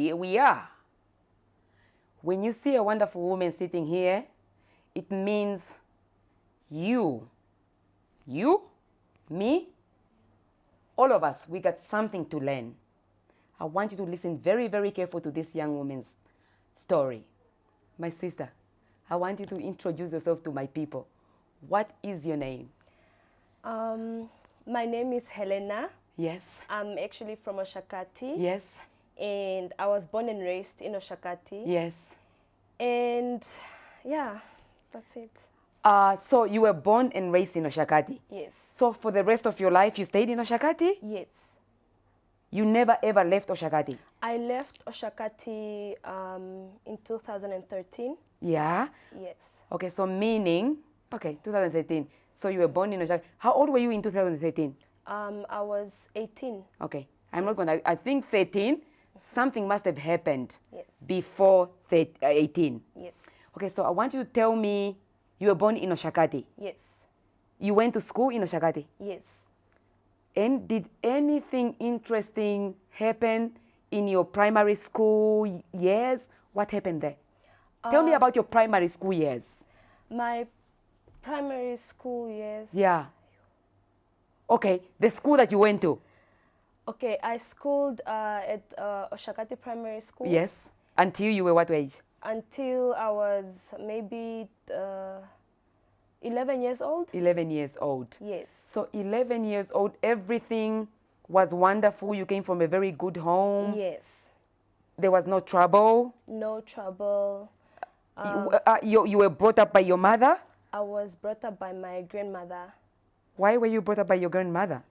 here we are. When you see a wonderful woman sitting here, it means you, me, all of us, we got something to learn. I want you to listen very, very careful to this young woman's story. My sister, I want you to introduce yourself to my people. What is your name? My name is Helena. Yes. I'm actually from Oshakati. Yes. And I was born and raised in Oshakati. Yes. And yeah, that's it. So you were born and raised in Oshakati? Yes. So for the rest of your life, you stayed in Oshakati? Yes. You never ever left Oshakati? I left Oshakati in 2013. Yeah? Yes. Okay, so meaning, 2013. So you were born in Oshakati. How old were you in 2013? I was 18. Okay. I'm not going to, I think 13, something must have happened Yes. before 18. Yes. Okay, so I want you to tell me you were born in Oshakati. Yes. You went to school in Oshakati. Yes. And did anything interesting happen in your primary school years? What happened there? Tell me about your primary school years. My primary school years. Yeah. Okay, the school that you went to. Okay, I schooled at Oshakati Primary School. Yes. Until you were what age? Until I was maybe 11 years old. 11 years old. Yes. So 11 years old, everything was wonderful. You came from a very good home. Yes. There was no trouble. No trouble. You were brought up by your mother? I was brought up by my grandmother. Why were you brought up by your grandmother?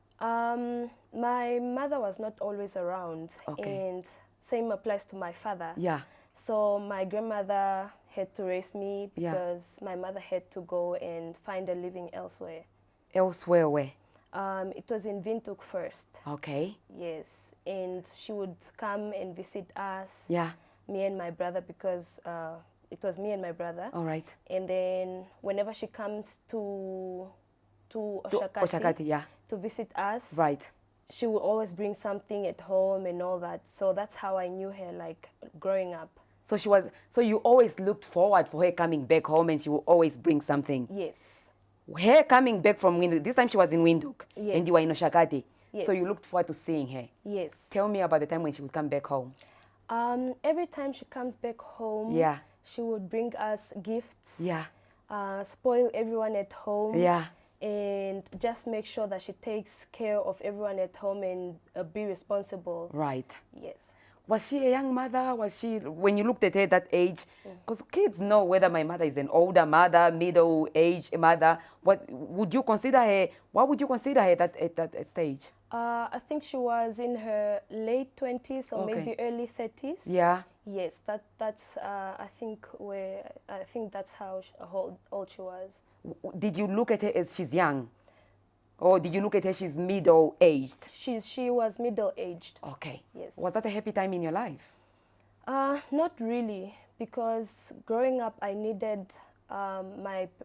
My mother was not always around. Okay. And same applies to my father. Yeah. So my grandmother had to raise me Yeah. because my mother had to go and find a living elsewhere. Elsewhere where? It was in Windhoek first. Okay. Yes. And she would come and visit us, Yeah. me and my brother, because it was me and my brother. All right. And then whenever she comes to Oshakati, Oshakati, yeah. to visit us, Right. she would always bring something at home and all that. So that's how I knew her, like, growing up. So you always looked forward for her coming back home and she would always bring something. Yes. Her coming back from Windhoek, this time she was in Windhoek. Yes. And you were in Oshakati. Yes. So you looked forward to seeing her. Yes. Tell me about the time when she would come back home. Every time she comes back home, Yeah. she would bring us gifts, Yeah. spoil everyone at home, Yeah. and just make sure that she takes care of everyone at home and be responsible. Right. Yes. Was she a young mother? Was she, when you looked at her that age, because kids know whether my mother is an older mother, middle-aged mother. What would you consider her at that stage? I think she was in her late 20s or Okay. maybe early 30s. Yeah. Yes, that's I think that's how old she was. Did you look at her as she's young? Or did you look at her she's middle-aged? She was middle-aged. Okay. Yes. Was that a happy time in your life? Not really, because growing up I needed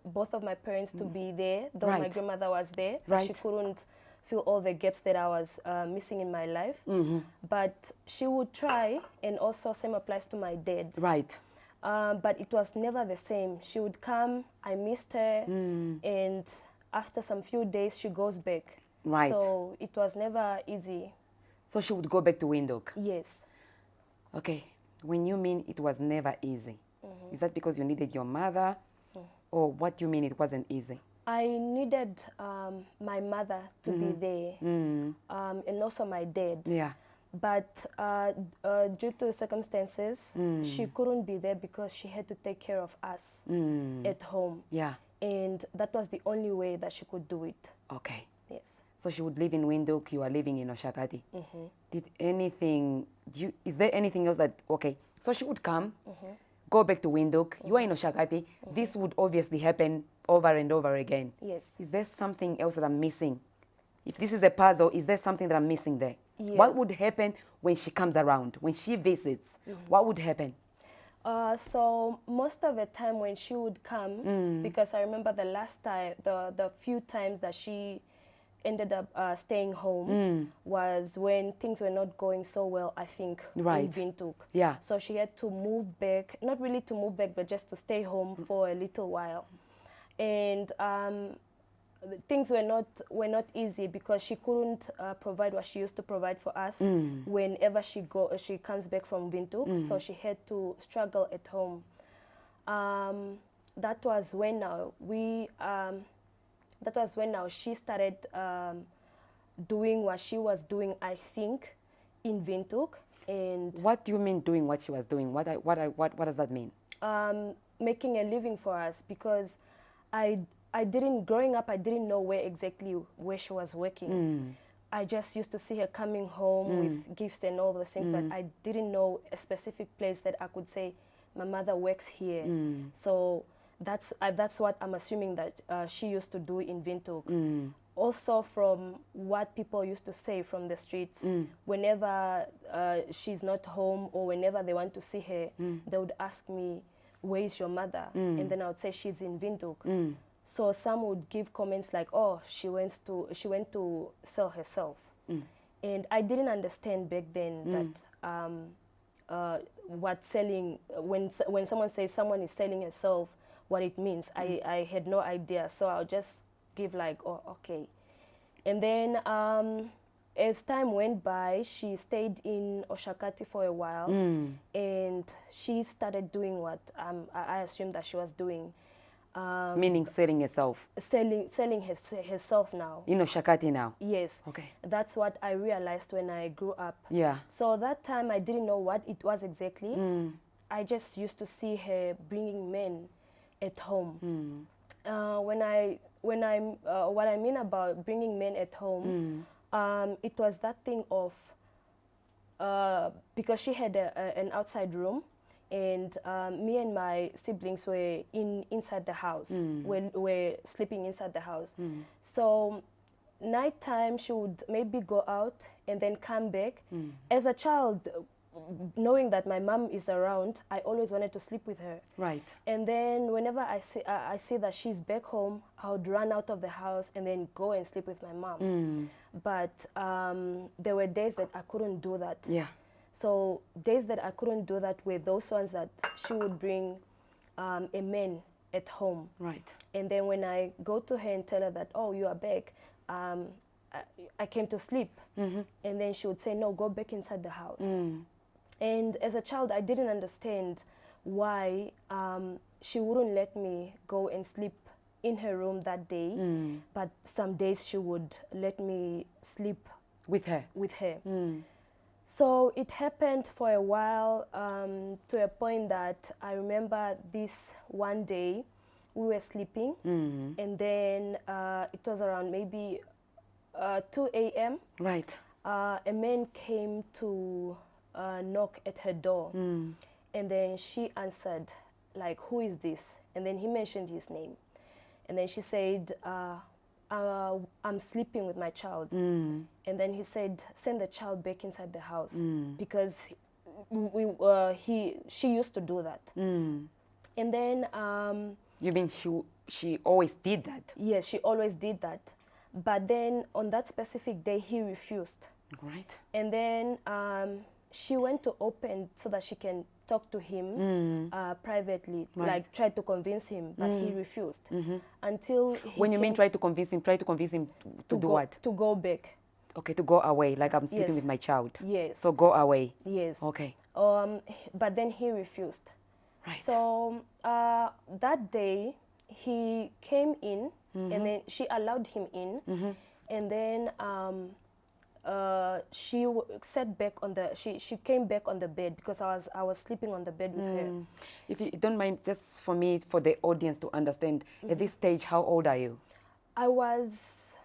both of my parents to be there, though my Right. grandmother was there. Right. She couldn't fill all the gaps that I was missing in my life. Mm-hmm. But she would try, and also same applies to my dad. Right. But it was never the same. She would come, I missed her, and after some few days she goes back. Right. So it was never easy. So she would go back to Windhoek. Yes. Okay. When you mean it was never easy, is that because you needed your mother? Or what do you mean it wasn't easy? I needed my mother to be there, and also my dad. Yeah. But due to circumstances, she couldn't be there because she had to take care of us at home. Yeah. And that was the only way that she could do it. Okay. Yes. So she would live in Windhoek, you are living in Oshakati. Is there anything else that, okay, so she would come, go back to Windhoek, you are in Oshakati, this would obviously happen over and over again. Yes. Is there something else that I'm missing? If this is a puzzle, is there something that I'm missing there? Yes. What would happen when she comes around, when she visits? What would happen? So most of the time when she would come, because I remember the last time, the few times that she ended up staying home was when things were not going so well, I think, Right. in Windhoek. Yeah. So she had to move back, not really to move back, but just to stay home for a little while. And things were not easy because she couldn't provide what she used to provide for us whenever she comes back from Windhoek. So she had to struggle at home. That was when she started doing what she was doing, I think, in Windhoek. And What do you mean doing what she was doing? What does that mean? making a living for us, because growing up, I didn't know where she was working. I just used to see her coming home with gifts and all those things, but I didn't know a specific place that I could say, my mother works here. So that's what I'm assuming that she used to do in Windhoek. Also, from what people used to say from the streets, whenever she's not home or whenever they want to see her, they would ask me, where is your mother? And then I would say she's in Windhoek. So some would give comments like, oh, she went to sell herself. And I didn't understand back then that what selling, when someone says someone is selling herself, what it means. I had no idea. So I'll just give like, oh, okay. And then as time went by, she stayed in Oshakati for a while, and she started doing what I assumed that she was doing. Meaning selling herself. Selling herself now. You know, Shakati now. Yes. Okay. That's what I realized when I grew up. Yeah. So that time I didn't know what it was exactly. I just used to see her bringing men at home. What I mean about bringing men at home, it was that thing of because she had an outside room. And me and my siblings were inside the house. We're sleeping inside the house. So nighttime she would maybe go out and then come back. As a child, knowing that my mom is around, I always wanted to sleep with her. Right. And then whenever I see that she's back home, I would run out of the house and then go and sleep with my mom. But there were days that I couldn't do that. Yeah. So days that I couldn't do that were those ones that she would bring a man at home. Right. And then when I go to her and tell her that, oh, you are back, I came to sleep. And then she would say, no, go back inside the house. And as a child, I didn't understand why she wouldn't let me go and sleep in her room that day. But some days she would let me sleep With her. So it happened for a while to a point that I remember this one day we were sleeping and then it was around maybe 2 a.m. Right. A man came to knock at her door and then she answered like, who is this? And then he mentioned his name. And then she said, I'm sleeping with my child. And then he said, send the child back inside the house because she used to do that. And then You mean she always did that? yes, she always did that. But then on that specific day, he refused. Right. And then she went to open so that she can talk to him privately, Right. like try to convince him, but he refused. Until he When you mean came try to convince him to do go, what? To go back. Okay, to go away, like I'm sleeping Yes. with my child. Yes. So go away. Yes. Okay. But then he refused. Right. So that day he came in, and then she allowed him in, and then she sat back on the. She came back on the bed because I was sleeping on the bed with her. If you don't mind, just for me, for the audience to understand, at this stage, how old are you? I was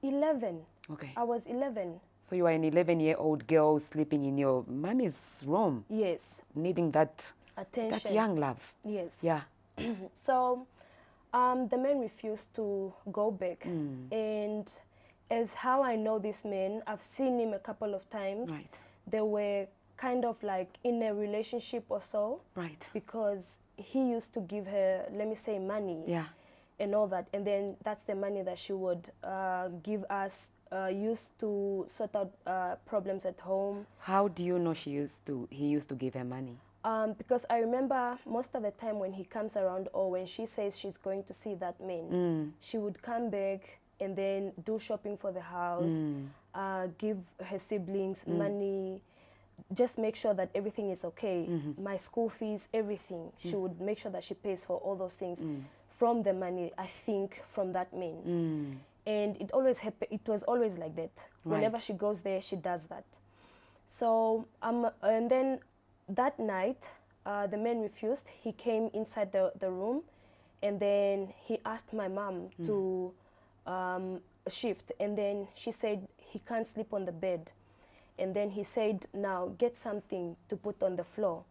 11. Okay. I was 11. So you are an 11-year-old girl sleeping in your mommy's room, Yes. needing that Attention. young love. Yes. Yeah. So the man refused to go back. And as how I know this man, I've seen him a couple of times. Right. They were kind of like in a relationship or so. Right. Because he used to give her, let me say, money. Yeah. and all that. And then that's the money that she would give us, used to sort out problems at home. How do you know he used to give her money? Because I remember most of the time when he comes around, or when she says she's going to see that man, she would come back and then do shopping for the house, give her siblings money, just make sure that everything is okay. My school fees, everything. She would make sure that she pays for all those things from the money, I think, from that man. And it always it was always like that. Right. Whenever she goes there, she does that. So, and then that night, the man refused. He came inside the room, and then he asked my mom to shift. And then she said he can't sleep on the bed. And then he said, now get something to put on the floor.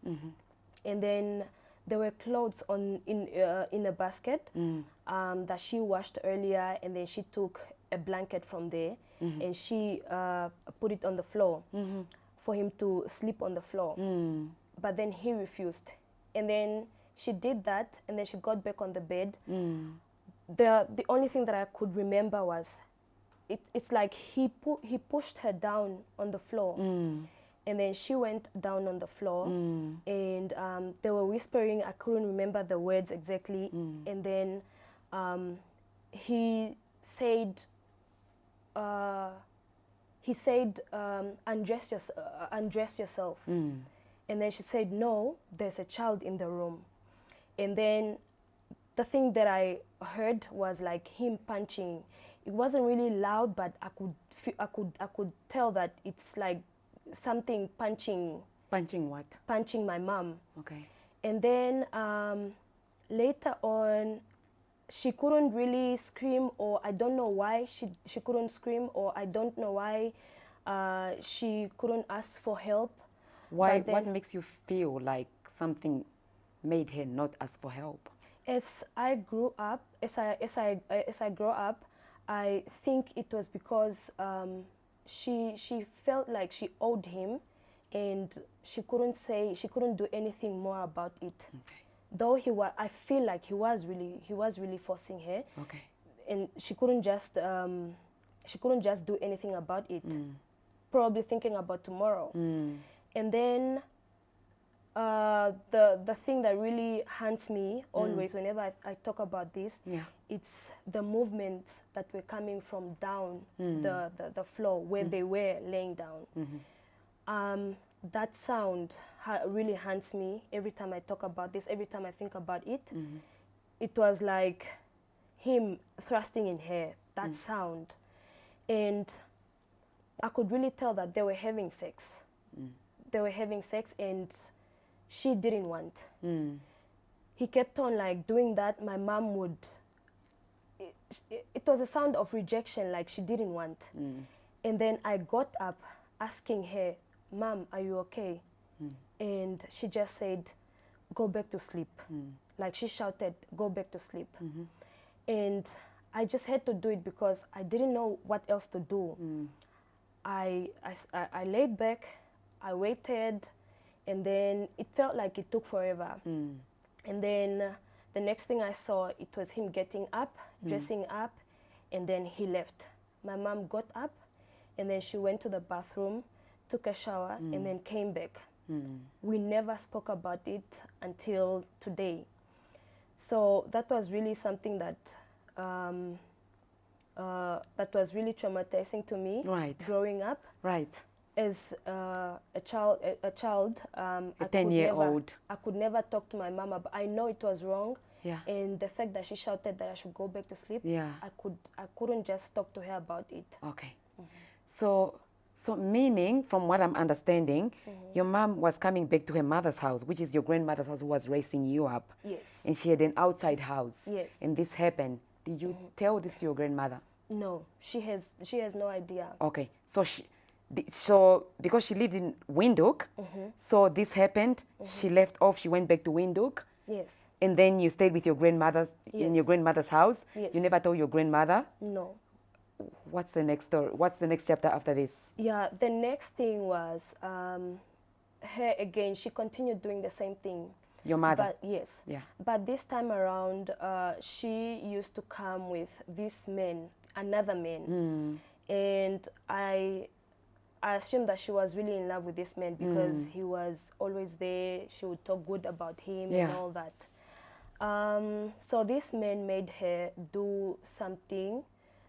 And then there were clothes in a basket that she washed earlier, and then she took a blanket from there and she put it on the floor for him to sleep on the floor. But then he refused. And then she did that, and then she got back on the bed. The only thing that I could remember was it's like he pushed her down on the floor. And then she went down on the floor, and they were whispering. I couldn't remember the words exactly. And then he said, undress yourself. And then she said, no, there's a child in the room. And then the thing that I heard was like him punching. It wasn't really loud, but I could tell that it's like something punching. Punching what? Punching my mom. Okay. And then later on, she couldn't really scream, or I don't know why she couldn't scream, or I don't know why she couldn't ask for help. Why? What makes you feel like something made her not ask for help? As I grew up, as I grow up, I think it was because she felt like she owed him, and she couldn't do anything more about it. Okay. Though I feel like he was really forcing her. Okay. And she couldn't just do anything about it. Probably thinking about tomorrow. And then the thing that really haunts me always whenever I talk about this, it's the movements that were coming from down the floor where they were laying down. That sound really haunts me every time I talk about this, every time I think about it. It was like him thrusting in her, that sound. And I could really tell that they were having sex. They were having sex, and she didn't want. He kept on like doing that. My mom would, it was a sound of rejection, like she didn't want. And then I got up asking her, Mom, are you okay? And she just said, go back to sleep. Like she shouted, go back to sleep. And I just had to do it because I didn't know what else to do. I laid back, I waited, and then it felt like it took forever. And then the next thing I saw, it was him getting up, dressing up, and then he left. My mom got up, and then she went to the bathroom, took a shower, and then came back. We never spoke about it until today. So that was really something that that was really traumatizing to me. Right. Growing up. Right. As a child, a 10-year-old. I could never talk to my mama, but I know it was wrong. Yeah. And the fact that she shouted that I should go back to sleep, Yeah. I couldn't just talk to her about it. Okay. So meaning, from what I'm understanding, your mom was coming back to her mother's house, which is your grandmother's house, who was raising you up. Yes. And she had an outside house. Yes. And this happened. Did you tell this to your grandmother? No, she has no idea. Okay. So because she lived in Windhoek, so this happened. She left off. She went back to Windhoek. Yes. And then you stayed with your grandmother in your grandmother's house. Yes. You never told your grandmother. No. What's the next story? What's the next chapter after this? Yeah, the next thing was her again. She continued doing the same thing. Your mother? But yes. Yeah. But this time around, she used to come with this man, another man. And I assumed that she was really in love with this man because he was always there. She would talk good about him and all that. So this man made her do something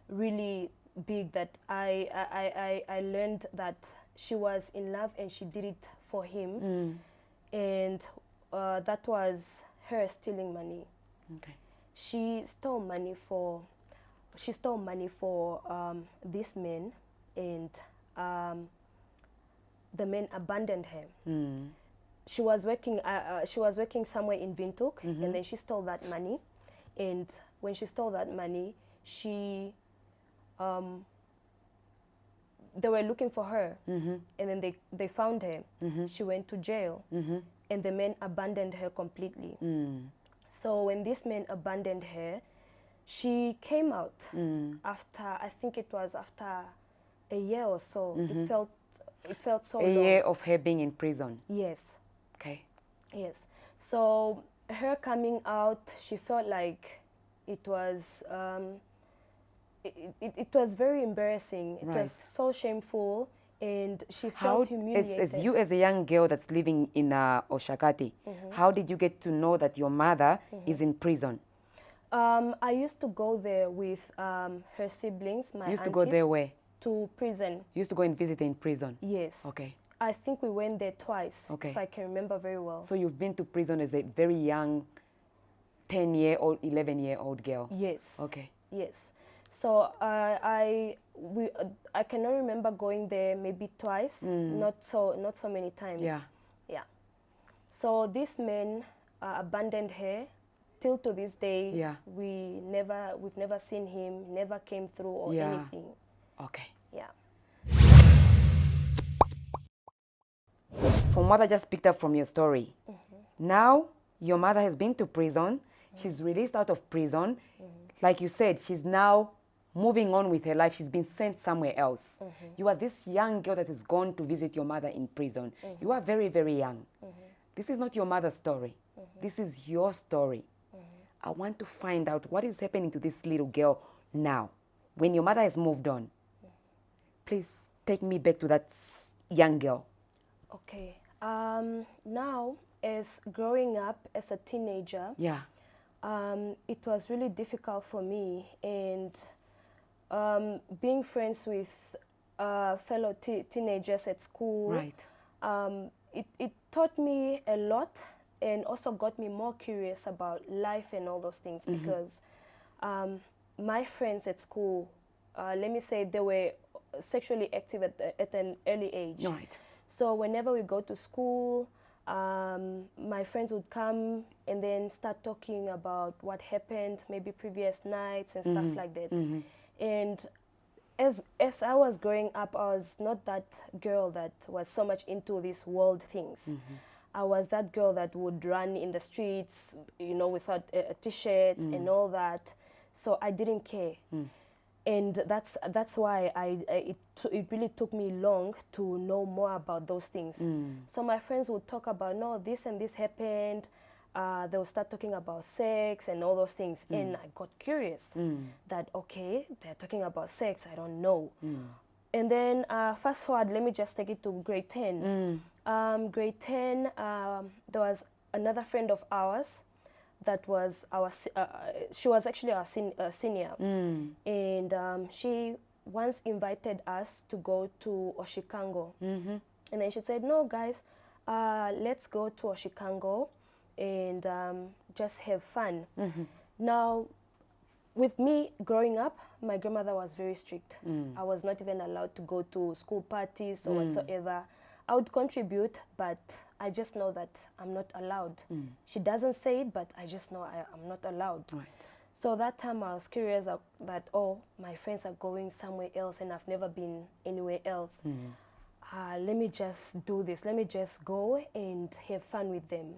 really big that I learned that she was in love and she did it for him. And that was her stealing money. Okay. She stole money for this man, and the man abandoned her. She was working somewhere in Windhoek, and then she stole that money. And when she stole that money, they were looking for her, and then they found her. She went to jail, and the man abandoned her completely. So when this man abandoned her, she came out after, I think it was after a year or so. It felt so long. A year of her being in prison. Yes. Okay. Yes. So her coming out, she felt like it was it was very embarrassing. It was so shameful, and she felt humiliated. As you as a young girl that's living in Oshakati, how did you get to know that your mother is in prison? I used to go there with her siblings, my You used to aunties. go there where? To prison. You used to go and visit in prison? Yes. Okay. I think we went there twice, Okay. if I can remember very well. So you've been to prison as a very young 10-year-old, 11-year-old girl? Yes. Okay. Yes. So I cannot remember going there maybe twice, not so many times. Yeah. Yeah. So this man abandoned her. Till to this day, we've never seen him, never came through or anything. Okay. Yeah. From what I just picked up from your story, now your mother has been to prison. She's released out of prison. Like you said, she's now moving on with her life. She's been sent somewhere else. You are this young girl that has gone to visit your mother in prison. You are very, very young. This is not your mother's story. This is your story. I want to find out what is happening to this little girl now. When your mother has moved on, please take me back to that young girl. Okay. Now, as growing up as a teenager, it was really difficult for me, and being friends with fellow teenagers at school, it taught me a lot, and also got me more curious about life and all those things, because my friends at school, let me say, they were sexually active at an early age. So whenever we go to school, my friends would come and then start talking about what happened, maybe previous nights and stuff like that. And as I was growing up, I was not that girl that was so much into these world things. I was that girl that would run in the streets, you know, without a t-shirt and all that. So I didn't care. And that's why it really took me long to know more about those things. So my friends would talk about, no, this and this happened. They would start talking about sex and all those things. And I got curious that, okay, they're talking about sex, I don't know. And then fast forward, let me just take it to grade 10. Grade 10, there was another friend of ours that was she was actually our senior. And she once invited us to go to Oshikango. And then she said, no, guys, let's go to Oshikango and just have fun. Now, with me growing up, my grandmother was very strict. I was not even allowed to go to school parties or whatsoever. I would contribute, but I just know that I'm not allowed. She doesn't say it, but I just know I'm not allowed. So that time I was curious that, oh, my friends are going somewhere else and I've never been anywhere else. Let me just do this. Let me just go and have fun with them.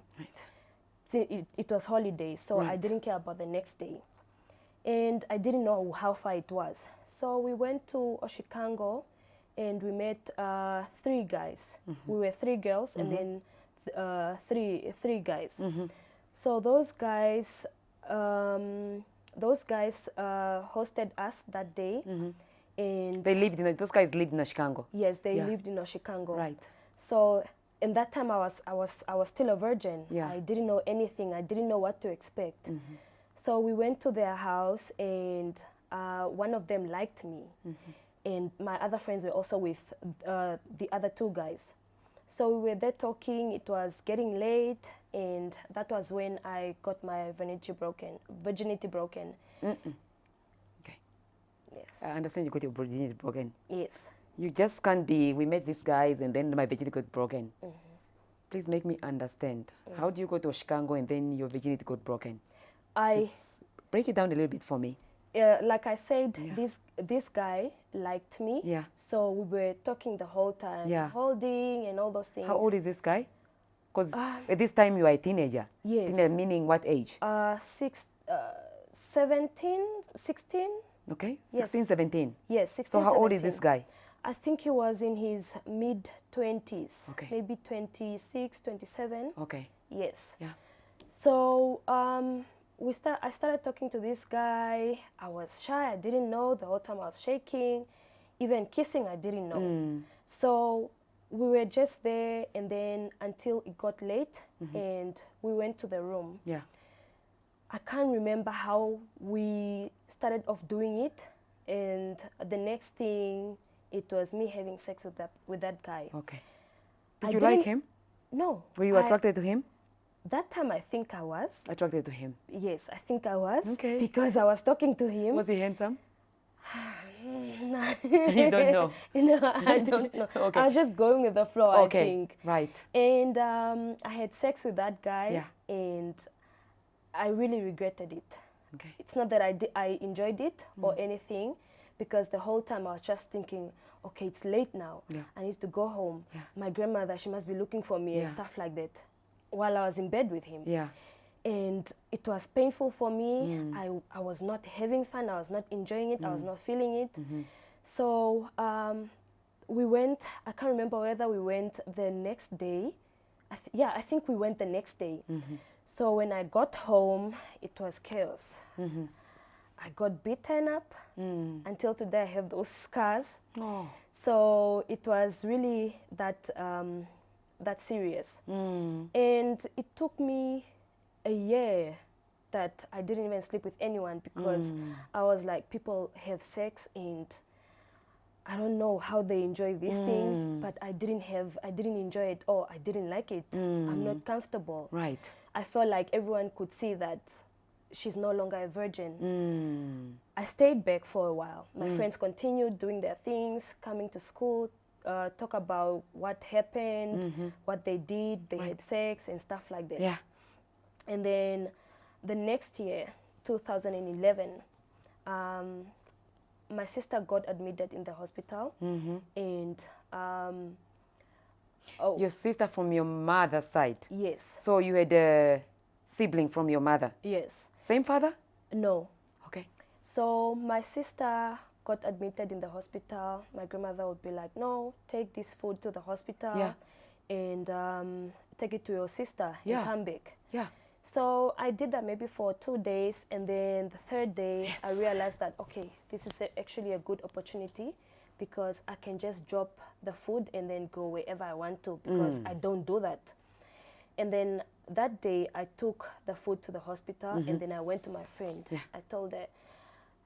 See, it was holidays, so I didn't care about the next day. And I didn't know how far it was. So we went to Oshikango and we met 3 guys. We were 3 girls, and then three guys. So those guys hosted us that day, and those guys lived in Chicago. yes, they lived in Chicago. Right. So in that time, I was still a virgin. Yeah. I didn't know anything. I didn't know what to expect. So we went to their house, and one of them liked me, and my other friends were also with the other two guys. So we were there talking. It was getting late, and that was when I got my virginity broken. Okay. Yes. I understand you got your virginity broken. Yes. You just can't be, we met these guys and then my virginity got broken. Please make me understand. How do you go to Chicago and then your virginity got broken? Just break it down a little bit for me. Like I said, this guy liked me. Yeah. So we were talking the whole time, holding and all those things. How old is this guy? Because at this time you are a teenager. Yes. Teenager meaning what age? 17, 16. Okay, Yes. 16, 17. Yes, 16, So how old is 17. this guy? I think he was in his mid-20s, Okay. maybe 26, 27. Okay. Yes. Yeah. So I started talking to this guy. I was shy. I didn't know. The whole time I was shaking. Even kissing, I didn't know. So we were just there, and then until it got late, and we went to the room. Yeah. I can't remember how we started off doing it, and the next thing, it was me having sex with that guy. Okay. I Did you like didn't- him? No. Were you attracted to him? That time I think I was. Attracted to him. Yes, I think I was. Okay. Because I was talking to him. Was he handsome? No. You don't know? No, I don't know. Okay. I was just going with the flow, Okay. I think. Right. And I had sex with that guy, Yeah. and I really regretted it. Okay. It's not that I enjoyed it or anything, because the whole time I was just thinking, okay, it's late now. Yeah. I need to go home. Yeah. My grandmother, she must be looking for me and Yeah. stuff like that, while I was in bed with him. Yeah. And it was painful for me. I was not having fun. I was not enjoying it. I was not feeling it. So we went. I can't remember whether we went the next day. I think we went the next day. So when I got home, it was chaos. I got beaten up. Until today, I have those scars. Oh. So it was really that serious. And it took me a year that I didn't even sleep with anyone, because I was like, people have sex and I don't know how they enjoy this thing, but I didn't enjoy it, or I didn't like it. I'm not comfortable. Right. I felt like everyone could see that she's no longer a virgin. I stayed back for a while. My friends continued doing their things, coming to school, talk about what happened, what they did, they had sex and stuff like that. Yeah. And then the next year, 2011, my sister got admitted in the hospital. And Your sister from your mother's side? yes. So you had a sibling from your mother? Yes. Same father? No. Okay. So my sister got admitted in the hospital. My grandmother would be like, no, take this food to the hospital. Yeah. And take it to your sister Yeah. and come back. Yeah. So I did that maybe for 2 days, and then the third day I realized that, okay, this is actually a good opportunity, because I can just drop the food and then go wherever I want to, because I don't do that. And then that day I took the food to the hospital, and then I went to my friend. Yeah. I told her,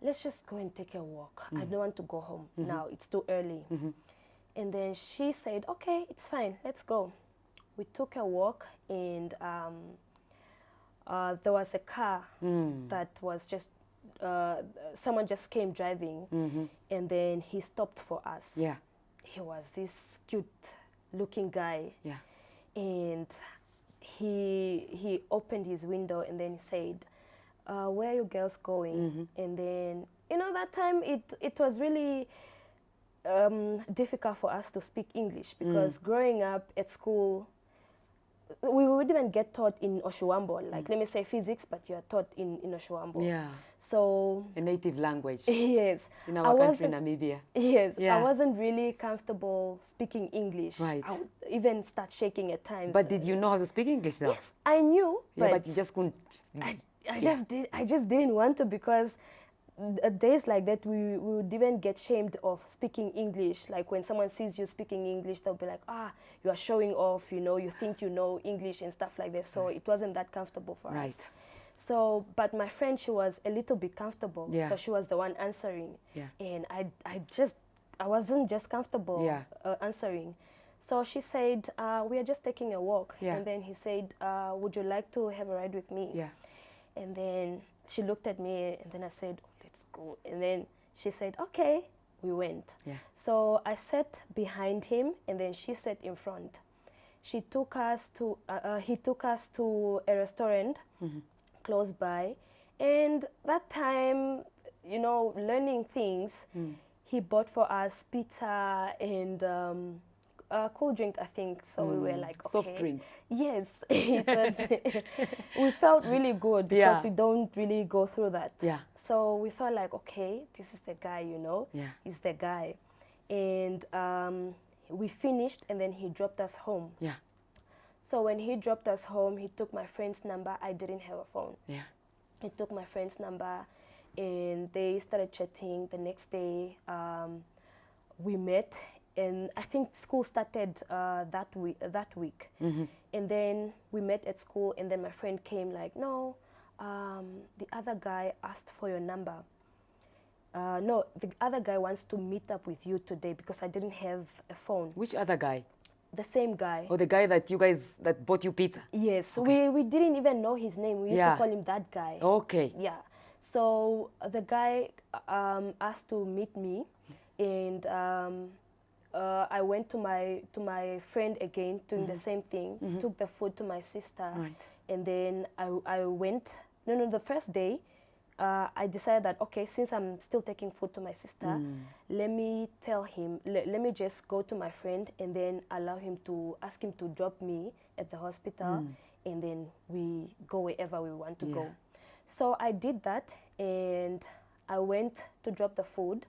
let's just go and take a walk. I don't want to go home now, it's too early. And then she said, okay, it's fine, let's go. We took a walk, and there was a car that was just, someone just came driving, and then he stopped for us. Yeah. He was this cute looking guy, Yeah. and he opened his window, and then he said, where are you girls going? And then, that time it was really difficult for us to speak English, because growing up at school, we would even get taught in Oshuambo, like let me say physics, but you are taught in Oshuambo. Yeah. So A native language. yes. In our country, Namibia. Yes. Yeah. I wasn't really comfortable speaking English. Right. I would even start shaking at times. But did you know how to speak English though? Yes, I knew, Yeah, but you just couldn't. I just didn't want to, because days like that we would even get shamed of speaking English. Like when someone sees you speaking English, they'll be like, you are showing off, you think you know English and stuff like that. So it wasn't that comfortable for us. So, but my friend, she was a little bit comfortable. Yeah. So she was the one answering. Yeah. And I wasn't just comfortable answering. So she said, we are just taking a walk. Yeah. And then he said, would you like to have a ride with me? Yeah. And then she looked at me, and then I said, let's go. And then she said, okay, we went. Yeah. So I sat behind him, and then she sat in front. He took us to a restaurant close by. And that time, learning things, he bought for us pizza and cool drink, I think. So we were like, okay. Soft drinks. Yes, it was. We felt really good because we don't really go through that. Yeah. So we felt like, okay, this is the guy, Yeah. He's the guy. And we finished, and then he dropped us home. Yeah. So when he dropped us home, he took my friend's number. I didn't have a phone. Yeah. He took my friend's number, and they started chatting. The next day, we met. And I think school started that week. And then we met at school, and then my friend came like, no, the other guy asked for your number. No, the other guy wants to meet up with you today, because I didn't have a phone. Which other guy? The same guy. Or the guy that bought you pizza? Yes, okay. we didn't even know his name. We used to call him that guy. Okay. Yeah. So the guy asked to meet me, and I went to my friend again, doing the same thing. Took the food to my sister, and then I went. No, the first day, I decided that, okay, since I'm still taking food to my sister, let me tell him. Let me just go to my friend, and then ask him to drop me at the hospital, and then we go wherever we want to go. So I did that, and I went to drop the food,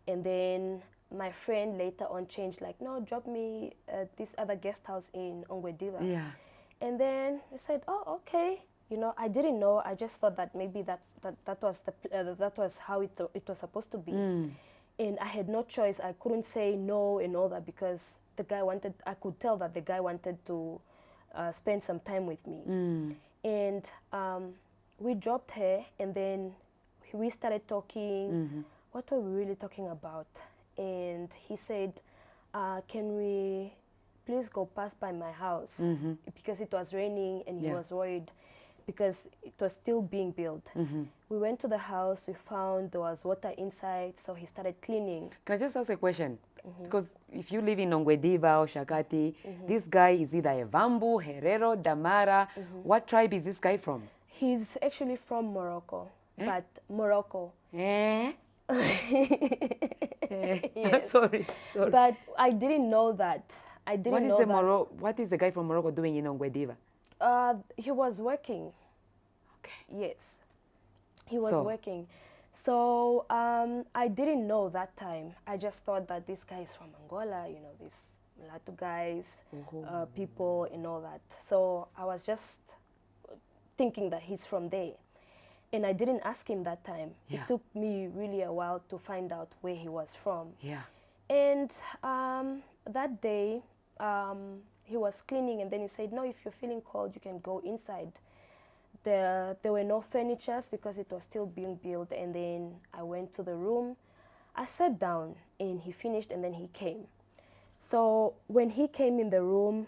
and then my friend later on changed, like, no, drop me at this other guest house in Ongwediva. Yeah. And then I said, oh, okay. I didn't know. I just thought that maybe that was how it was supposed to be. And I had no choice. I couldn't say no and all that, because I could tell that the guy wanted to spend some time with me. And we dropped her, and then we started talking. What were we really talking about? And he said, can we please go past by my house? Because it was raining, and he was worried because it was still being built. We went to the house, we found there was water inside, so he started cleaning. Can I just ask a question? Because if you live in Ongwediva or Shakati, this guy is either a Vambu, Herero, Damara. What tribe is this guy from? He's actually from Morocco, but Morocco. Yes. Sorry. But I didn't know that. What is the guy from Morocco doing in Ongwediva? He was working. Okay. Yes, he was working. So I didn't know that time. I just thought that this guy is from Angola, these Mulatu guys, people and all that. So I was just thinking that he's from there. And I didn't ask him that time. It took me really a while to find out where he was from. Yeah. And that day, he was cleaning, and then he said, no, if you're feeling cold, you can go inside. There were no furnitures because it was still being built. And then I went to the room. I sat down, and he finished, and then he came. So when he came in the room,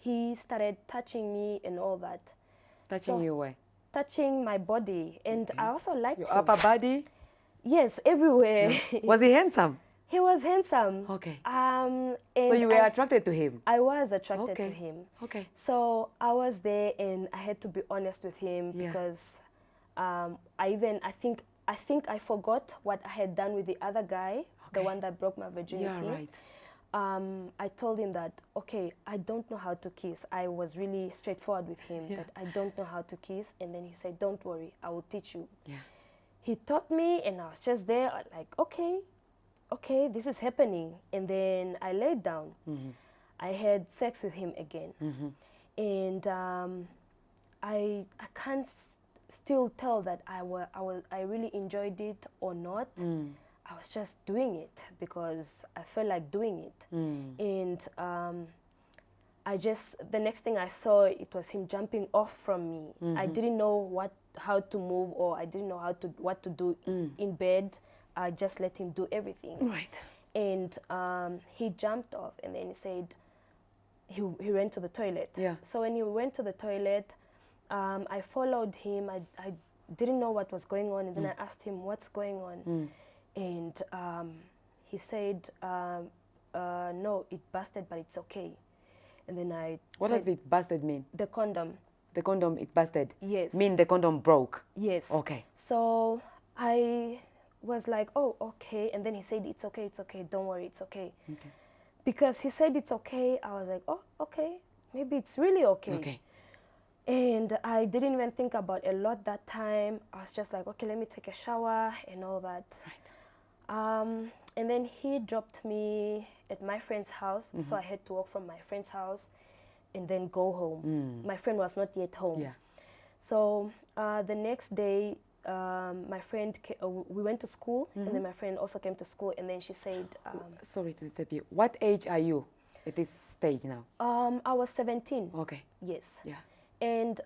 he started touching me and all that. Touching you where? Touching my body. And I also liked your him. upper body? Yes, everywhere. Yeah. Was he handsome? He was handsome. Okay. And so you were attracted to him? I was attracted to him. Okay. So I was there, and I had to be honest with him because I think I forgot what I had done with the other guy, the one that broke my virginity. Yeah, right. I told him that, okay, I don't know how to kiss. I was really straightforward with him that I don't know how to kiss. And then he said, don't worry, I will teach you. Yeah. He taught me, and I was just there like, okay, this is happening. And then I laid down. I had sex with him again. And I can't still tell that I really enjoyed it or not. I was just doing it because I felt like doing it. And the next thing I saw, it was him jumping off from me. I didn't know how to move, or I didn't know what to do in bed. I just let him do everything. Right. And he jumped off, and then he said he went to the toilet. Yeah. So when he went to the toilet, I followed him. I didn't know what was going on, and then I asked him, what's going on? And he said, no, it busted, but it's okay. And then I What said, does it busted mean? the condom. The condom, it busted? Yes. Mean the condom broke? Yes. Okay. So I was like, oh, okay. And then he said, it's okay, don't worry, it's okay. Okay. Because he said it's okay, I was like, oh, okay, maybe it's really okay. Okay. And I didn't even think about a lot that time. I was just like, okay, let me take a shower and all that. Right. And then he dropped me at my friend's house, so I had to walk from my friend's house and then go home. My friend was not yet home. Yeah. So the next day, my friend, we went to school, and then my friend also came to school, and then she said... Sorry to disturb you. What age are you at this stage now? I was 17. Okay. Yes. Yeah. And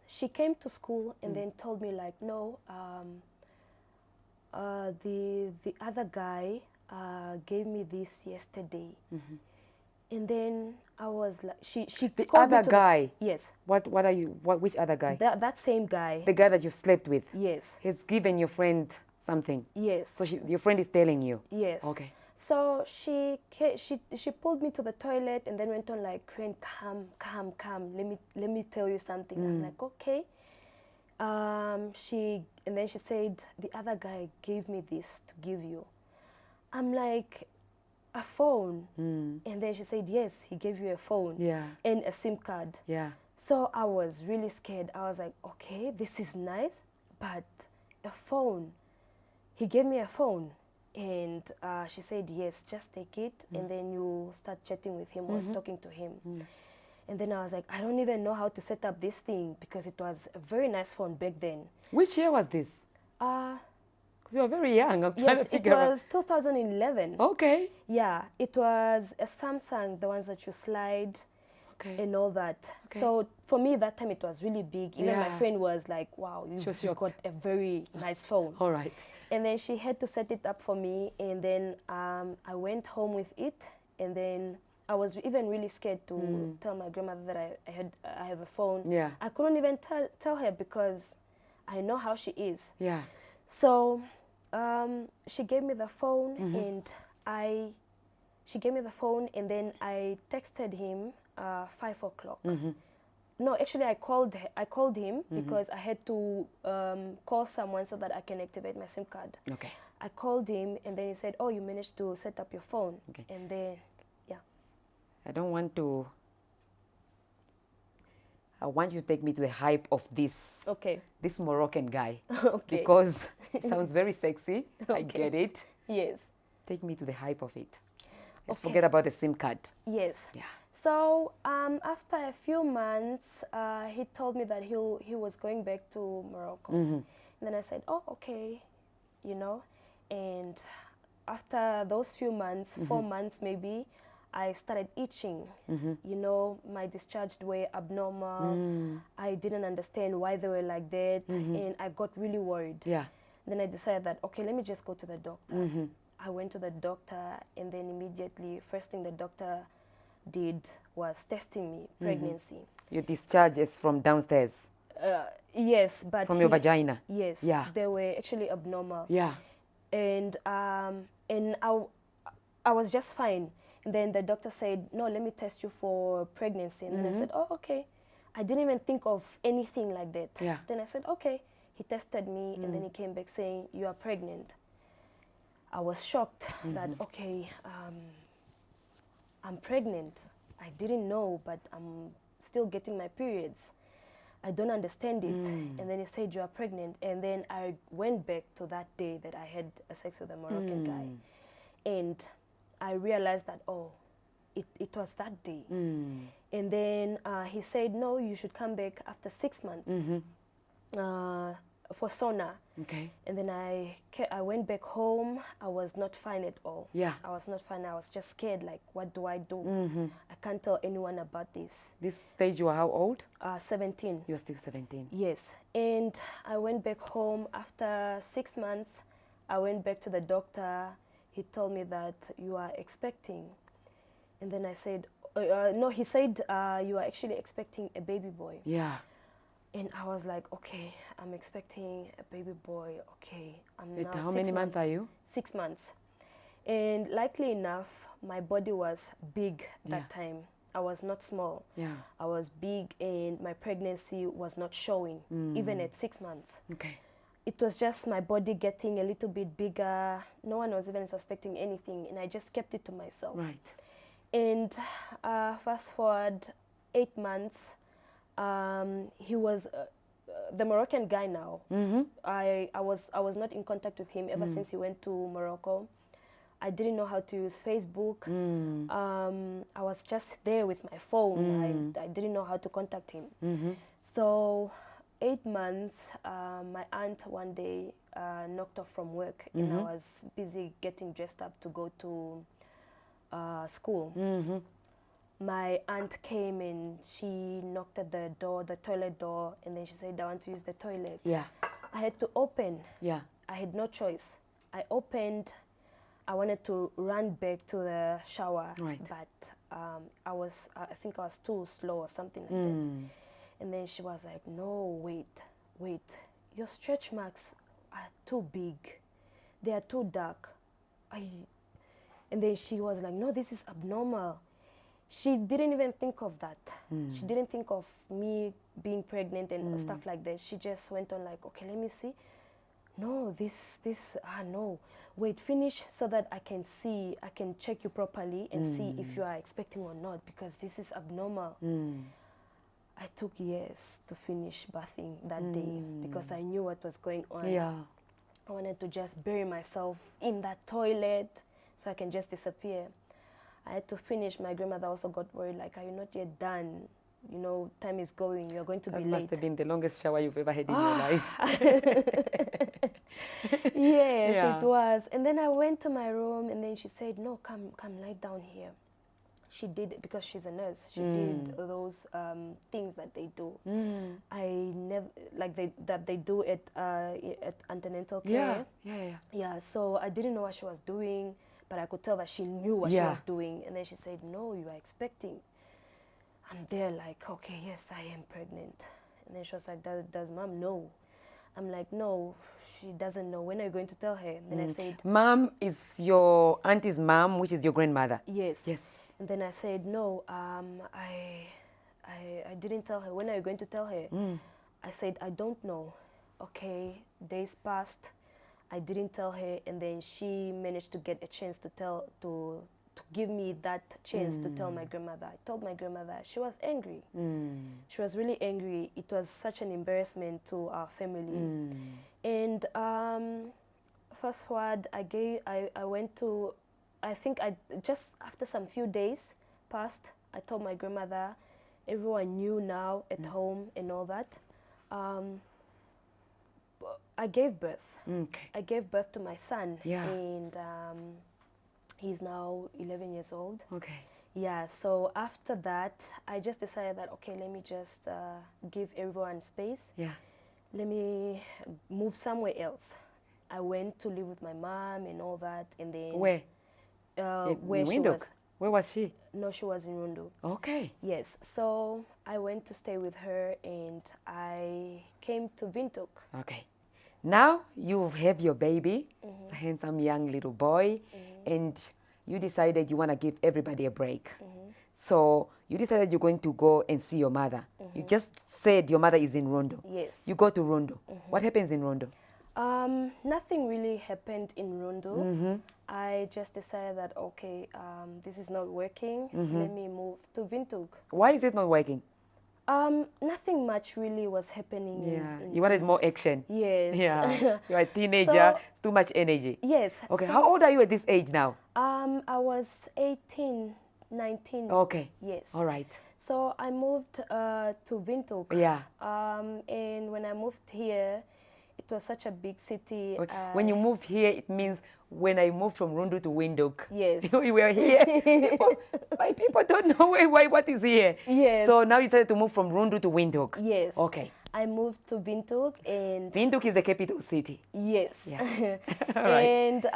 she came to school and then told me like, no, the other guy gave me this yesterday. And then I was like, she The called me other to guy? Yes. What are you, which other guy? That same guy. The guy that you slept with? Yes. He's given your friend something? Yes. So your friend is telling you? Yes. Okay. So she pulled me to the toilet and then went on like, Crane, come, let me tell you something. I'm like, okay. And then she said, the other guy gave me this to give you. I'm like, a phone? And then she said, yes, he gave you a phone. Yeah. And a SIM card. Yeah. So I was really scared. I was like, okay, this is nice, but a phone. He gave me a phone. And she said, yes, just take it, and then you start chatting with him or talking to him. And then I was like, I don't even know how to set up this thing, because it was a very nice phone back then. Which year was this? Because you were very young. I'm trying Yes, to it figure out. was 2011. Okay. Yeah, it was a Samsung, the ones that you slide and all that. Okay. So for me, that time it was really big. Even my Yeah. friend was like, wow, you got a very nice phone. All right. And then she had to set it up for me, and then I went home with it, and then I was even really scared to tell my grandmother that I have a phone. Yeah. I couldn't even tell her, because I know how she is. Yeah. So she gave me the phone, and she gave me the phone, and then I texted him 5 o'clock. No, actually, I called him because I had to call someone so that I can activate my SIM card. Okay. I called him, and then he said, oh, you managed to set up your phone. Okay. And then, yeah. I want you to take me to the hype of this Moroccan guy. Okay. Because it sounds very sexy. Okay. I get it. Yes. Take me to the hype of it. Let's forget about the SIM card. Yes. Yeah. So after a few months, he told me that he was going back to Morocco. And then I said, oh, okay, And after those few months, 4 months maybe, I started itching. My discharged were abnormal. I didn't understand why they were like that, and I got really worried. Yeah. Then I decided that, okay, let me just go to the doctor. I went to the doctor, and then immediately, first thing the doctor did was testing me, pregnancy. Your discharge is from downstairs? Yes, but... From your vagina? Yes. Yeah. They were actually abnormal. Yeah. And I was just fine. And then the doctor said, no, let me test you for pregnancy. And then I said, oh, okay. I didn't even think of anything like that. Yeah. Then I said, okay. He tested me, and then he came back saying, you are pregnant. I was shocked that, okay, I'm pregnant. I didn't know, but I'm still getting my periods. I don't understand it. And then he said, you are pregnant. And then I went back to that day that I had a sex with a Moroccan guy. And I realized that, oh, it was that day. And then he said, no, you should come back after 6 months for sauna. Okay. And then I went back home. I was not fine at all. Yeah. I was not fine. I was just scared, like, what do I do? I can't tell anyone about this. This stage you were how old? 17. You were still 17. Yes. And I went back home after 6 months. I went back to the doctor. He told me that you are expecting. And then I said, no, he said, you are actually expecting a baby boy. Yeah. And I was like, okay, I'm expecting a baby boy. Okay, I'm now How many months are you? 6 months. And likely enough, my body was big that time. I was not small. Yeah. I was big, and my pregnancy was not showing, even at 6 months. Okay. It was just my body getting a little bit bigger. No one was even suspecting anything, and I just kept it to myself. Right. And fast forward 8 months, he was the Moroccan guy now. I was not in contact with him ever since he went to Morocco. I didn't know how to use Facebook. I was just there with my phone. I didn't know how to contact him. So 8 months, my aunt one day knocked off from work, and I was busy getting dressed up to go to school. My aunt came and she knocked at the door, the toilet door, and then she said, I want to use the toilet. Yeah. I had to open. Yeah. I had no choice. I opened. I wanted to run back to the shower, Right. but I think I was too slow or something like that. And then she was like, no, wait, your stretch marks are too big. They are too dark. And then she was like, no, this is abnormal. She didn't even think of that. She didn't think of me being pregnant and stuff like that. She just went on like, okay, let me see. No, no. Wait, finish so that I can see, I can check you properly and see if you are expecting or not, because this is abnormal. I took years to finish bathing that day because I knew what was going on. Yeah. I wanted to just bury myself in that toilet so I can just disappear. I had to finish. My grandmother also got worried, like, are you not yet done? You know, time is going. You're going to be late. That must have been the longest shower you've ever had in your life. Yes, Yeah. it was. And then I went to my room, and then she said, no, come lie down here. She did, because she's a nurse, she did those things that they do. I never, like that they do at antenatal care. Yeah, so I didn't know what she was doing, but I could tell that she knew what she was doing. And then she said, no, you are expecting. I'm there like, okay, yes, I am pregnant. And then she was like, does mom know? I'm like, no, she doesn't know. When are you going to tell her? And then I said, Mom is your auntie's mom, which is your grandmother. yes. Yes. And then I said, no, I didn't tell her. When are you going to tell her? I said, I don't know. Okay, days passed. I didn't tell her, and then she managed to get a chance to give me that chance to tell my grandmother. I told my grandmother. She was angry. She was really angry. It was such an embarrassment to our family. And fast forward, I went to, I think just after some few days passed, I told my grandmother. Everyone knew now at home and all that. I gave birth. Okay. I gave birth to my son. Yeah. And he's now 11 years old. Okay. Yeah, so after that, I just decided that, okay, let me just give everyone space. Yeah. Let me move somewhere else. I went to live with my mom and all that, and then... Where? Where she Windhoek? was. Where was she? No, she was in Rundu. Okay. Yes, so I went to stay with her, and I came to Windhoek. Okay. Now you have your baby, it's a handsome young little boy, and you decided you want to give everybody a break. So you decided you're going to go and see your mother. You just said your mother is in Rondo. Yes. You go to Rondo. What happens in Rondo? Nothing really happened in Rundu. I just decided that, okay, this is not working. Let me move to Windhoek. Why is it not working? Nothing much really was happening. Yeah, in you wanted more action. Yes. Yeah, you're a teenager, So- it's too much energy. Yes. Okay, so, how old are you at this age now? I was 18, 19. Okay. Yes. All right. So I moved to Windhoek. Yeah. And when I moved here, it was such a big city. When you moved here, it means when I moved from Rundu to Windhoek. Yes. We were here. People don't know what is here. Yes. So now you decided to move from Rundu to Windhoek. Yes. Okay. I moved to Windhoek and Windhoek is the capital city. yes. Yeah. All right. And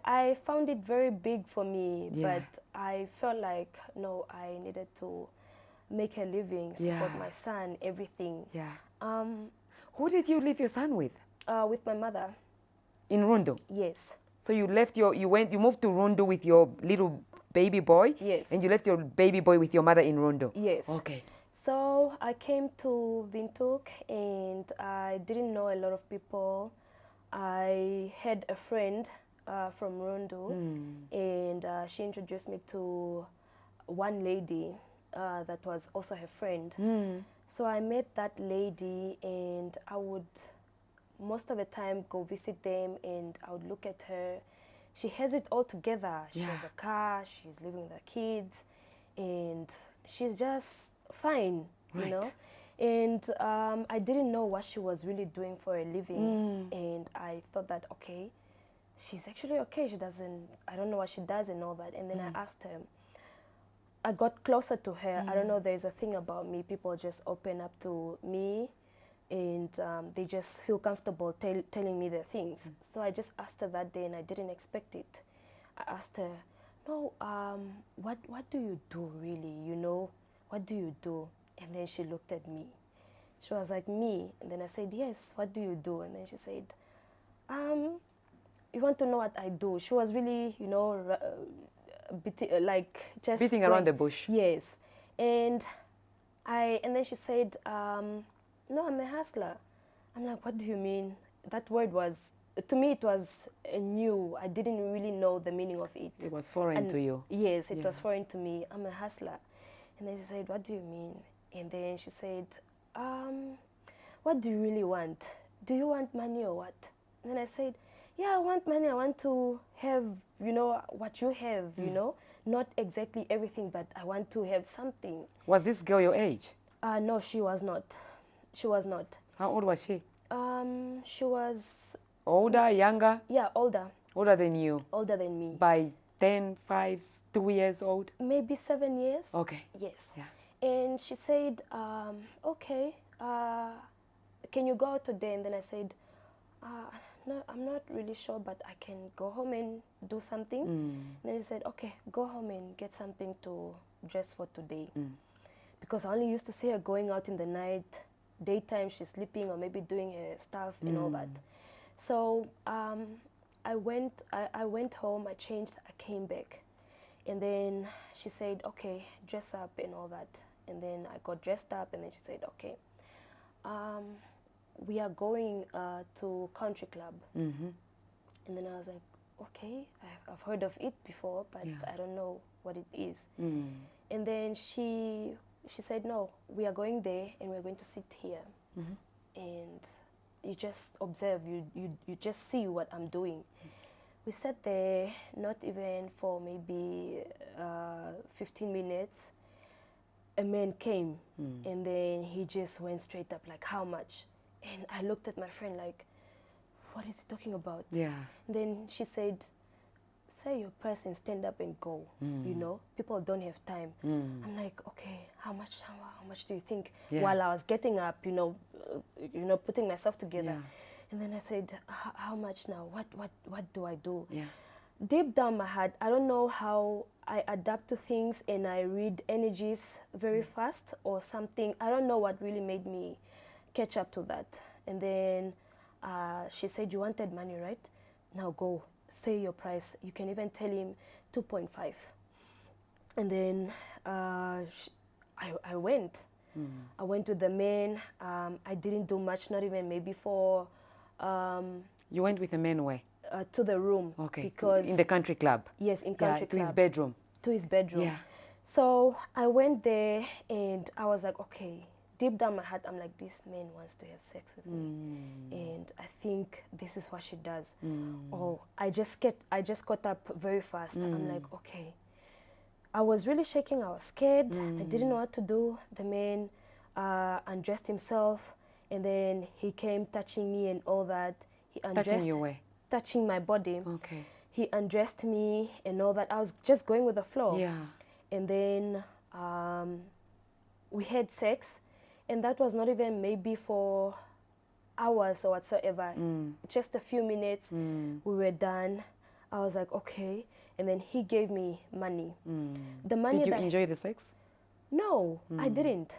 I found it very big for me, Yeah. but I felt like, no, I needed to make a living, support Yeah. my son, everything. Yeah. Um, Who did you leave your son with? with my mother, In Rundu. yes. So you moved to Rundu with your little baby boy. Yes. And you left your baby boy with your mother in Rundu. Yes. Okay. So I came to Windhoek and I didn't know a lot of people. I had a friend from Rundu and she introduced me to one lady that was also her friend. So I met that lady and I would most of the time go visit them and I would look at her. She has it all together. She Yeah. has a car, she's living with her kids, and she's just fine, you Right. know. And I didn't know what she was really doing for a living, and I thought that, okay, she's actually okay. I don't know what she does and all that. And then I asked her, I got closer to her. I don't know, there's a thing about me. People just open up to me and they just feel comfortable telling me their things. So I just asked her that day and I didn't expect it. I asked her, no, what do you do really, you know? What do you do? And then she looked at me. She was like, me? And then I said, yes, what do you do? And then she said, you want to know what I do? She was really, you know, like just Beating around the bush. Yes, and then she said, no, I'm a hustler. I'm like, what do you mean? That word was, to me, it was new. I didn't really know the meaning of it. It was foreign to you. Yes, it was Yeah. foreign to me. I'm a hustler. And then she said, what do you mean? And then she said, what do you really want? Do you want money or what? And then I said, yeah, I want money. I want to have, you know, what you have, you know, not exactly everything, but I want to have something. Was this girl your age? No, she was not. She was not. How old was she? She was, Older, younger? yeah, older. Older than you? Older than me. By 10, 5, 2 years old? Maybe 7 years. Okay. Yes. Yeah. And she said, okay, can you go out today? And then I said, no, I'm not really sure, but I can go home and do something. And then she said, okay, go home and get something to dress for today. Because I only used to see her going out in the night, daytime she's sleeping or maybe doing her stuff and all that. So I went home, I changed, I came back. And then she said, okay, dress up and all that. And then I got dressed up and then she said, okay, we are going to country club. And then I was like, okay, I've heard of it before, but Yeah. I don't know what it is. And then she said, no, we are going there and we're going to sit here. And you just observe, you just see what I'm doing. We sat there, not even for maybe 15 minutes. A man came and then he just went straight up like, how much? And I looked at my friend like, what is he talking about? Yeah. Then she said, say your price and stand up and go. You know, people don't have time. I'm like, okay, how much do you think? Yeah. While I was getting up, you know, putting myself together. Yeah. And then I said, how much now? What do I do? Yeah. Deep down my heart, I don't know how I adapt to things and I read energies very fast or something. I don't know what really made me catch up to that. And then she said, you wanted money, right? Now go, say your price. You can even tell him 2.5. And then I went. I went with the man. I didn't do much, not even maybe for You went with the man where? To the room. Okay. Because In the country club? yes, in country To club. his bedroom? To his bedroom. Yeah. So I went there and I was like, okay, deep down my heart, I'm like, this man wants to have sex with me. And I think this is what she does. Or I just got up very fast. I'm like, okay. I was really shaking. I was scared. I didn't know what to do. The man undressed himself, and then he came touching me and all that. He undressed. Touching you where? Touching my body. Okay. He undressed me and all that. I was just going with the flow. Yeah. And then we had sex, and that was not even maybe for hours or whatsoever. Just a few minutes. We were done. I was like, okay. And then he gave me money. The money. Did you enjoy the sex? No, I didn't.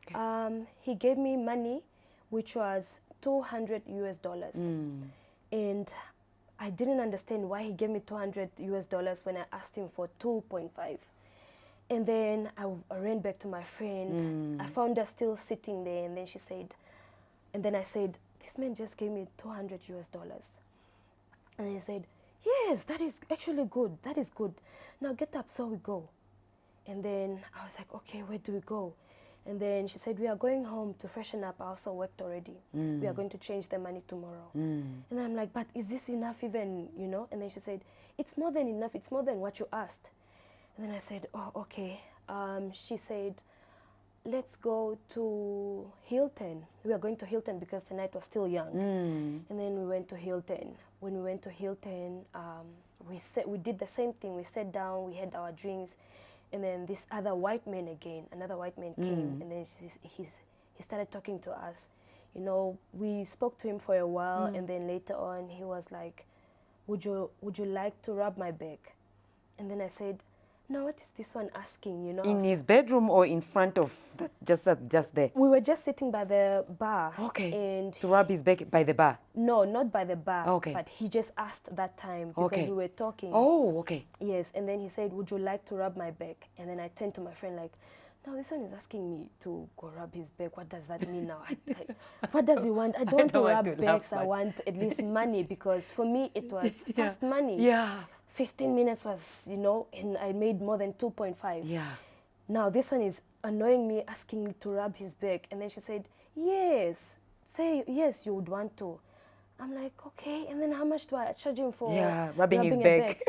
Okay. He gave me money, which was $200 US. And I didn't understand why he gave me $200 US when I asked him for 2.5. And then I ran back to my friend. I found her still sitting there, and then she said, and then I said, this man just gave me $200 US. And he said, yes, that is actually good. That is good. Now get up, so we go. And then I was like, okay, where do we go? And then she said, we are going home to freshen up. I also worked already. We are going to change the money tomorrow. And then I'm like, but is this enough even, you know? And then she said, it's more than enough. It's more than what you asked. And then I said, oh, okay. She said, let's go to Hilton. We are going to Hilton because the night was still young. And then we went to Hilton. When we went to Hilton, we did the same thing. We sat down, we had our drinks, and then this other white man again, another white man came, and then he started talking to us. You know, we spoke to him for a while, and then later on he was like, would you like to rub my back? And then I said, no, what is this one asking, you know? In his bedroom or in front of, just there? We were just sitting by the bar. Okay. And to rub his back by the bar? No, not by the bar. Okay. But he just asked that time because we were talking. Oh, okay. Yes, and then he said, would you like to rub my back? And then I turned to my friend like, no, this one is asking me to go rub his back. What does that mean now? What does he want? I don't want to rub backs. I want at least money, because for me it was fast money. Yeah. 15 minutes was, you know, and I made more than 2.5. Yeah. Now this one is annoying me, asking me to rub his back. And then she said, yes, say yes, you would want to. I'm like, okay. And then how much do I charge him for rubbing his back?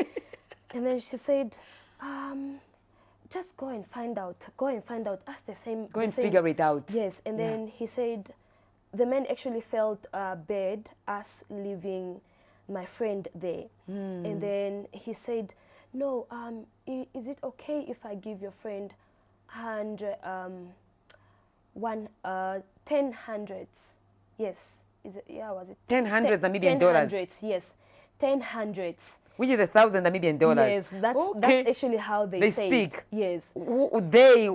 And then she said, just go and find out. Go and find out. Ask the same. Go and figure it out. Yes. And then he said, the man actually felt bad us leaving my friend there. And then he said, no, is it okay if I give your friend 10 hundreds? Yes. Is it? Yeah, was it? 10 hundreds Namibian dollars? 10 hundreds, yes. 10 hundreds. Which is 1,000 Namibian dollars? Yes, that's actually how they say speak. It. Yes. They?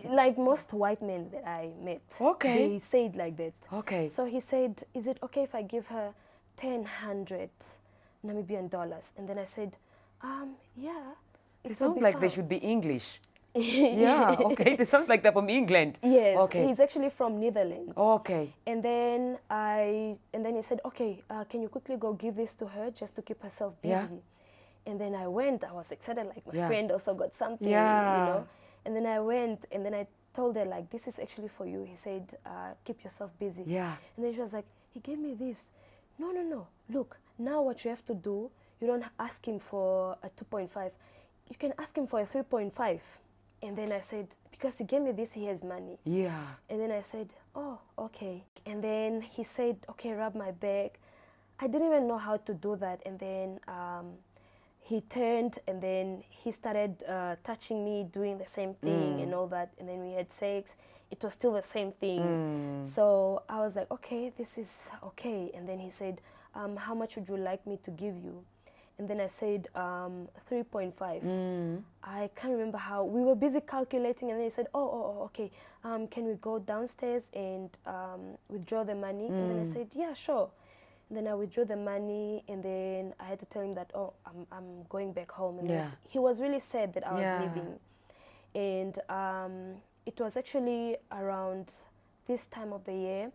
Like most white men that I met. Okay. They say it like that. Okay. So he said, is it okay if I give her 1,000 Namibian dollars? And then I said, yeah. They sound like they should be English. Yeah, okay. They sound like they're from England. Yes, okay. He's actually from Netherlands. Okay. And then he said, okay, can you quickly go give this to her just to keep herself busy? Yeah. And then I went. I was excited, like my Yeah. friend also got something, Yeah. you know. And then I went, and then I told her, like, this is actually for you. He said, keep yourself busy. Yeah. And then she was like, he gave me this. No. Look, now what you have to do, you don't ask him for a 2.5. You can ask him for a 3.5. And then I said, because he gave me this, he has money. Yeah. And then I said, oh, okay. And then he said, okay, rub my back. I didn't even know how to do that. And then he turned, and then he started touching me, doing the same thing and all that. And then we had sex. It was still the same thing. So I was like, okay, this is okay. And then he said, how much would you like me to give you? And then I said 3.5. I can't remember how. We were busy calculating, and then he said, oh, okay. Can we go downstairs and withdraw the money? And then I said, yeah, sure. And then I withdrew the money, and then I had to tell him that, oh, I'm going back home. And he was really sad that I was leaving. And it was actually around this time of the year.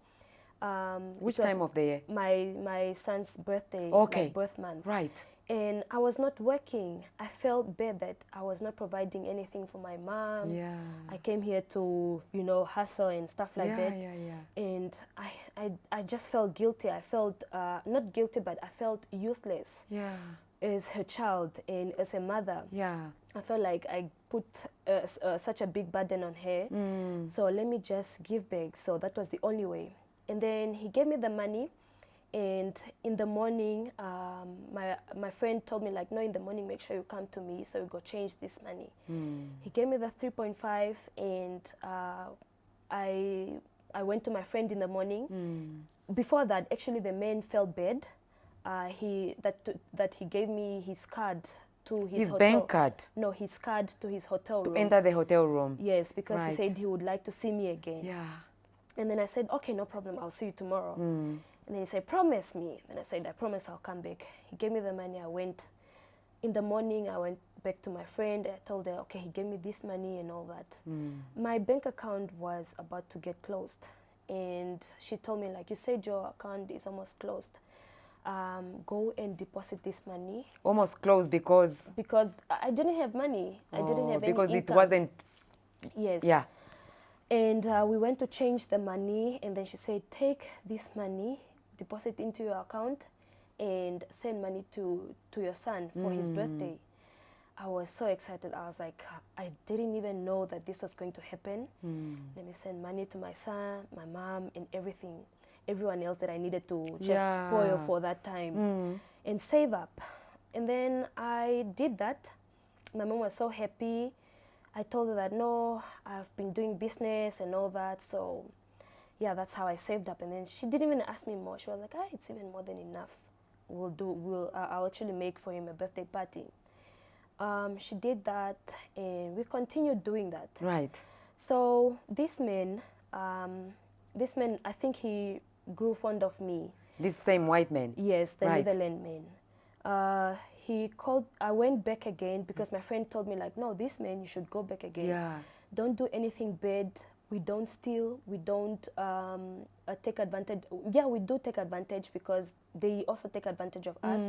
Which it was time of the year? my son's birthday, Okay. my birth month. Right. And I was not working. I felt bad that I was not providing anything for my mom. Yeah. I came here to, hustle and stuff like Yeah, that. yeah, yeah. And I just felt guilty. I felt, not guilty, but I felt useless Yeah. as her child and as a mother. Yeah. I felt like I put such a big burden on her. So let me just give back. So that was the only way. And then he gave me the money. And in the morning, my friend told me, like, no, in the morning, make sure you come to me so you go change this money. He gave me the 3.5, and I went to my friend in the morning. Before that, actually, the man felt bad. That he gave me his card to his hotel. bank card? No, his card to his hotel room. Enter the hotel room. Yes, because Right. he said he would like to see me again. Yeah. And then I said, okay, no problem, I'll see you tomorrow. And then he said, promise me. And I said, I promise I'll come back. He gave me the money. I went. In the morning, I went back to my friend. I told her, okay, he gave me this money and all that. My bank account was about to get closed. And she told me, like, you said your account is almost closed. Go and deposit this money. Almost closed because... Because I didn't have money. I didn't have any because income. it wasn't... Yes. Yeah. And we went to change the money, and then she said, take this money, deposit into your account, and send money to your son for his birthday. I was so excited. I was like, I didn't even know that this was going to happen. Let me send money to my son, my mom, and everyone else that I needed to just spoil for that time and save up. And then I did that. My mom was so happy. I told her that, no, I've been doing business and all that. So, yeah, that's how I saved up. And then she didn't even ask me more. She was like, it's even more than enough. I'll actually make for him a birthday party. She did that, and we continued doing that. Right. So this man, I think he grew fond of me. This same white man? Yes, the Right. Netherlands man. He called. I went back again because my friend told me, like, no, this man, you should go back again. Yeah. Don't do anything bad. We don't steal. We don't take advantage. Yeah, we do take advantage because they also take advantage of us.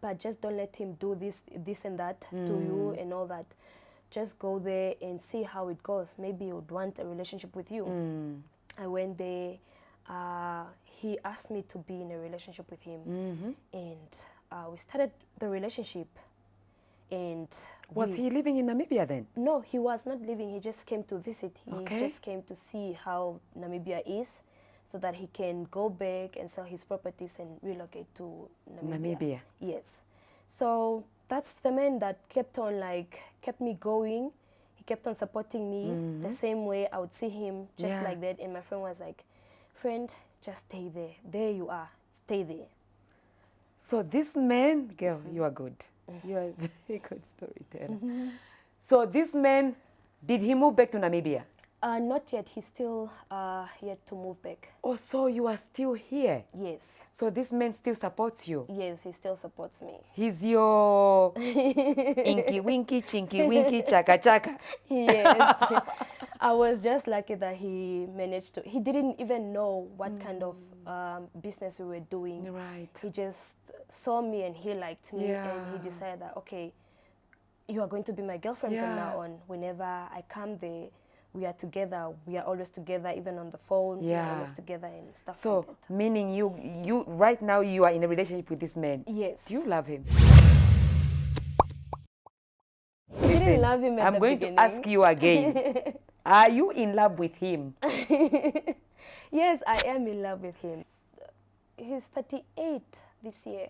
But just don't let him do this and that to you and all that. Just go there and see how it goes. Maybe he would want a relationship with you. I went there. He asked me to be in a relationship with him. And we started the relationship. And Was he living in Namibia then? no, he was not living. He just came to visit. He Okay. just came to see how Namibia is so that he can go back and sell his properties and relocate to Namibia. Yes. So that's the man that kept me going. He kept on supporting me the same way. I would see him just Yeah. like that. And my friend was like, friend, just stay there. There you are. Stay there. So this man, girl, you are good. You are a very good storyteller. So this man, did he move back to Namibia? Not yet. He's still yet to move back. Oh, so you are still here. Yes. So this man still supports you. Yes, he still supports me. He's your inky winky, chinky winky, chaka chaka. Yes. I was just lucky that he managed to. He didn't even know what kind of business we were doing. Right. He just saw me and he liked me, and he decided that, okay, you are going to be my girlfriend from now on. Whenever I come there, we are together. We are always together, even on the phone. We are always together and stuff So, like that. meaning you right now you are in a relationship with this man. Yes. Do you love him? I didn't love him at I'm the going beginning. to ask you again. Are you in love with him? Yes, I am in love with him. He's 38 this year.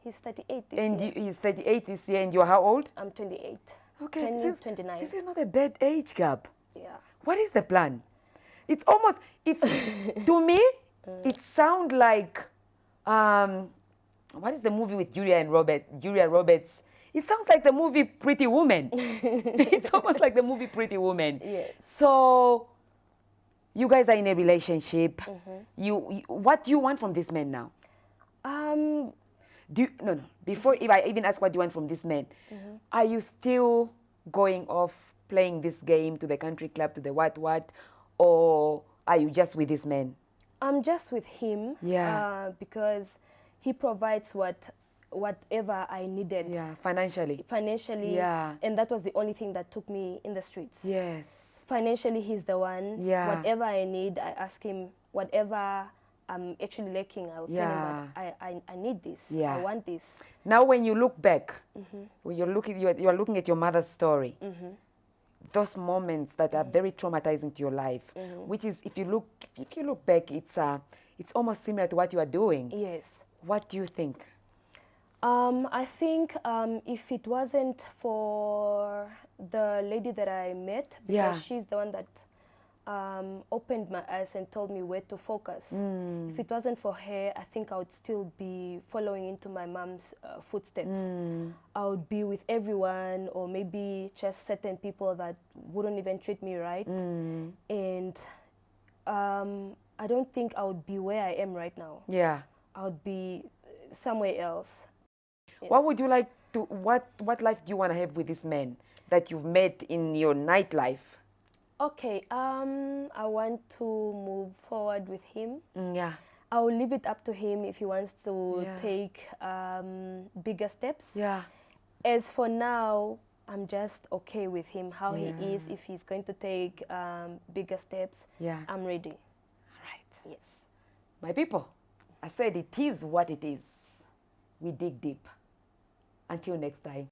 He's 38 this And year. he's 38 this year, and you're how old? I'm 28. Okay, Turning 29. This is not a bad age gap. Yeah. What is the plan? It's almost, to me, it sounds like, what is the movie with Julia Roberts? It sounds like the movie Pretty Woman. It's almost like the movie Pretty Woman. Yes. So, you guys are in a relationship. What do you want from this man now? Before if I even ask what you want from this man, are you still going off playing this game to the country club, to the what, or are you just with this man? I'm just with him. Yeah. Because he provides whatever I needed. Yeah, financially. Financially. Yeah. And that was the only thing that took me in the streets. Yes. Financially, he's the one. Yeah. Whatever I need, I ask him. Whatever I'm actually lacking, I'll tell him that I need this. Yeah. I want this. Now, when you look back, when you're looking at your mother's story, those moments that are very traumatizing to your life, which is, if you look back, it's almost similar to what you are doing. Yes. What do you think? I think if it wasn't for the lady that I met, because she's the one that opened my eyes and told me where to focus. If it wasn't for her, I think I would still be following into my mom's footsteps. I would be with everyone, or maybe just certain people that wouldn't even treat me right. And I don't think I would be where I am right now. Yeah. I would be somewhere else. Yes. What would you like to, what life do you want to have with this man that you've met in your nightlife? Okay, I want to move forward with him. Yeah. I will leave it up to him if he wants to take bigger steps. Yeah. As for now, I'm just okay with him, how he is. If he's going to take bigger steps, I'm ready. All right. Yes. My people, I said it is what it is. We dig deep. Until next time.